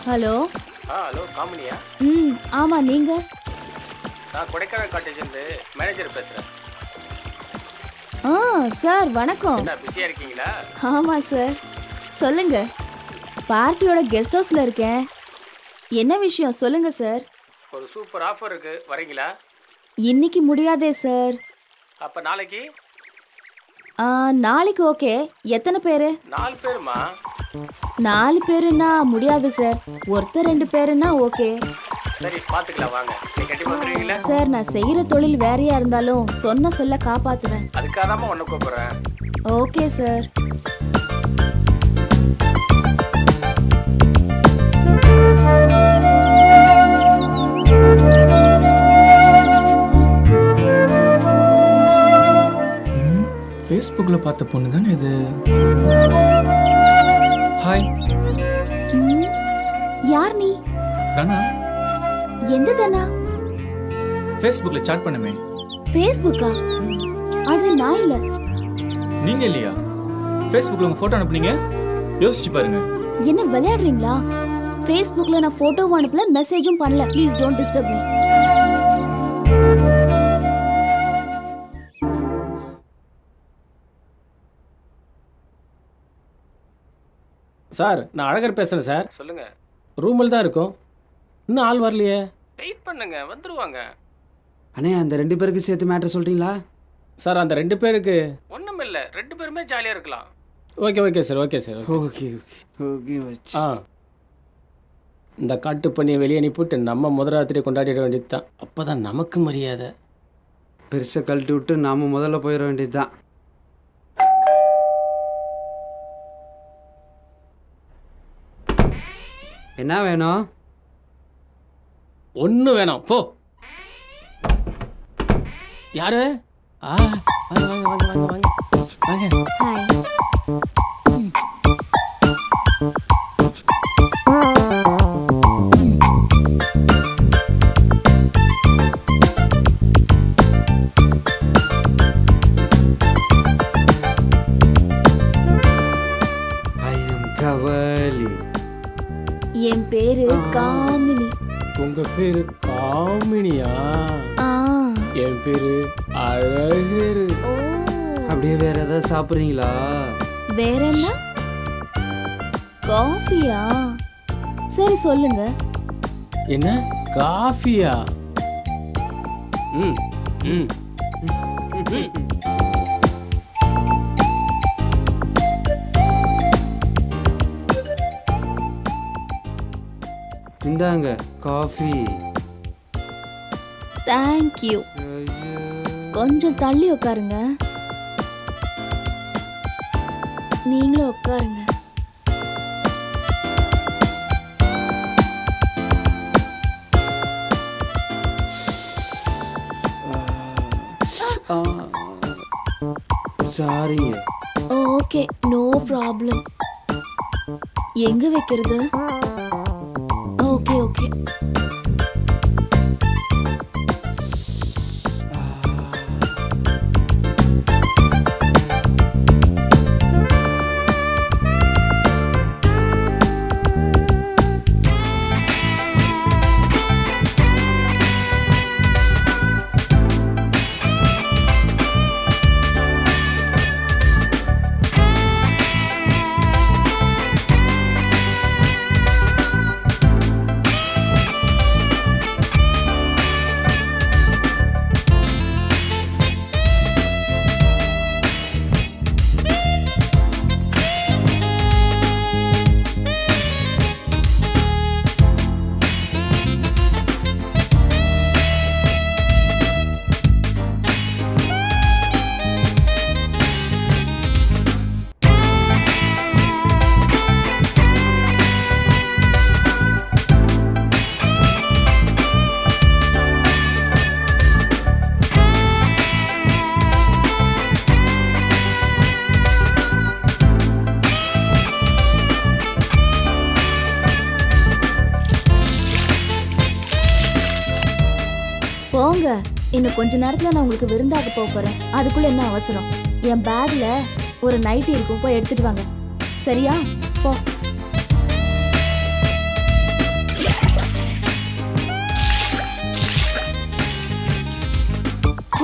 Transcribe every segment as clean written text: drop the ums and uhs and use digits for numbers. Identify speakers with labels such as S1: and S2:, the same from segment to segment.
S1: Hello.
S2: Hello காமினியா?
S1: ஆமா, நீங்க?
S2: நான் கொடைக்கானல் காட்டேஜ்லேருந்து மேனேஜர் பேசுகிறேன்.
S1: சார் வணக்கம்.
S2: என்ன பிஸியாக இருக்கீங்களா?
S1: ஆமாம் சார், சொல்லுங்க. பார்ட்டியோட கெஸ்ட் ஹவுஸில் இருக்கேன். என்ன விஷயம் சொல்லுங்க சார்.
S2: ஒரு சூப்பர் ஆஃபர் இருக்கு, வரீங்களா?
S1: இன்னைக்கு முடியாதே சார்.
S2: அப்போ நாளைக்கு?
S1: நாளைக்கு ஓகே. எத்தனை பேர்?
S2: 4 பேருமா?
S1: 4 பேருன்னா முடியாது சார். ஒருத்தர் 2 பேருன்னா ஓகே.
S2: சரி பார்த்துக்கலாம், வாங்க. நீங்கள் கண்டிப்பாக வந்துடுவீங்களா?
S1: சார், நான் செய்கிற தொழில் வேறையா இருந்தாலும் சொன்ன சொல்ல காப்பாத்துறேன்.
S2: அதுக்காக தான் ஒன்று கூப்பிட்றேன்.
S1: Okay sir.
S3: ஃபேஸ்புக்கில் பார்த்த பொண்ணு தானே இது? ஹாய்.
S1: யார் நீ?
S3: தானா?
S1: எந்த தானா?
S3: ஃபேஸ்புக்கில் சாட் பண்ணுமே.
S1: ஃபேஸ்புக்கா? அது நான் இல்ல.
S3: நீங்க இல்லையா? ஃபேஸ்புக்கில் உங்க ஃபோட்டோ அனுப்புனீங்க, யோசிச்சு பாருங்க.
S1: என்ன விளையாடுறீங்களா? ஃபேஸ்புக்ல நான் போட்டோவும் அனுப்பல, மெசேஜும் பண்ணல. Please don't disturb me.
S4: Sir, நான் அழகர் பேசுகிறேன் சார்.
S2: சொல்லுங்கள்.
S4: ரூமில் தான் இருக்கும், இன்னும் ஆள் வரலையே.
S2: வெயிட் பண்ணுங்க, வந்துடுவாங்க.
S5: அண்ணே, அந்த 2 பேருக்கு சேர்த்து மேட்ரு சொல்லிட்டீங்களா?
S4: சார், அந்த 2 பேருக்கு
S2: ஒன்றும் இல்லை, 2 பேருமே ஜாலியாக இருக்கலாம்.
S4: Okay sir, okay sir.
S5: Okay
S4: ஆ, இந்த காட்டு பண்ணியை வெளியே அனுப்பிவிட்டு நம்ம முதலாத்திரி கொண்டாடிட வேண்டியது தான். அப்போ தான் நமக்கு மரியாதை.
S5: பெருசாக கழட்டி விட்டு நாம் முதல்ல போயிட வேண்டியது தான். என்ன வேணும்?
S4: ஒன்றும் வேணாம், போ. யாரு? வாங்க வாங்க வாங்க வாங்க வாங்க வாங்க.
S1: ஹாய்.
S5: I am கவலி.
S1: என் பேரு காமினி.
S4: உங்க பேரு காமினியா? என் பேரு அழகரு.
S1: ஓ,
S5: அப்படியே வேற ஏதாவது சாப்பிட்றீங்களா?
S1: வேற என்ன? காஃபியா? சரி சொல்லுங்க.
S4: என்ன காஃபியா? ம் ம்
S5: இந்தாங்க காஃபி.
S1: தேங்க்யூ. கொஞ்சம் தள்ளி உட்காருங்க. நீங்களும் உட்காருங்க.
S5: சாரிங்க.
S1: Okay, no problem. எங்க வைக்கிறது? Okay okay. போங்க. இன்னும் கொஞ்ச நேரத்துல நான் உங்களுக்கு விருந்தாக போறேன். அதுக்குள்ள என்ன அவசரம்? என் பேக்ல ஒரு நைட்டி இருக்கும், போய் எடுத்துட்டு வாங்க. சரியா? போ.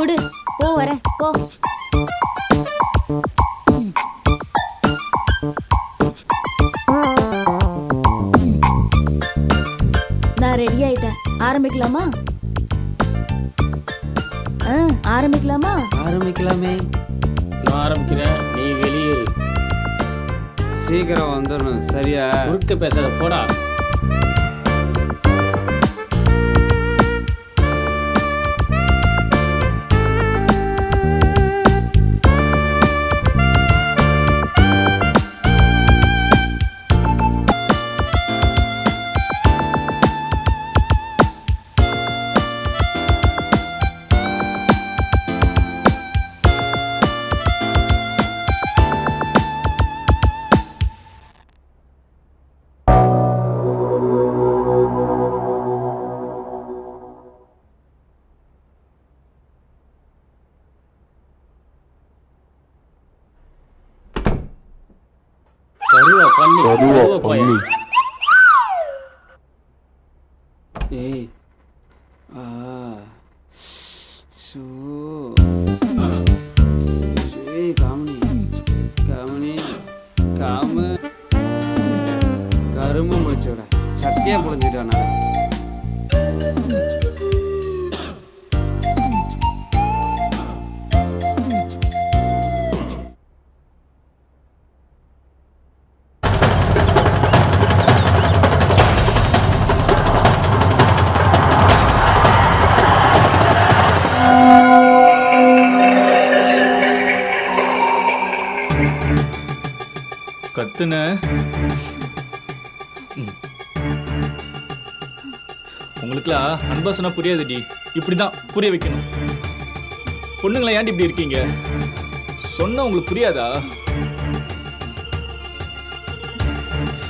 S1: குடு போ வரேன் போ. நான் ரெடி ஆயிட்டேன். ஆரம்பிக்கலாமா? ஆரம்பிக்கலாமா?
S5: ஆரம்பிக்கலாமே.
S4: நான் ஆரம்பிக்கிறேன், நீ வெளியேறு.
S5: சீக்கிரம் வந்துடணும் சரியா?
S4: குறுக்க பேசாத போடா. கருவா பண்ணி.
S5: ஏய் ஆ சோ ஏய் காமனி காமனி காம கரும்பு முடிச்சோட சட்டியா புழிஞ்சிட்டு வந்தாங்க.
S3: கத்துன உங்களுக்குலாம் அன்பா சொன்னா புரியாதுடி. இப்படிதான் புரிய வைக்கணும். பொண்ணுங்களா ஏன்டி இப்படி இருக்கீங்க? சொன்னா உங்களுக்கு புரியாதா?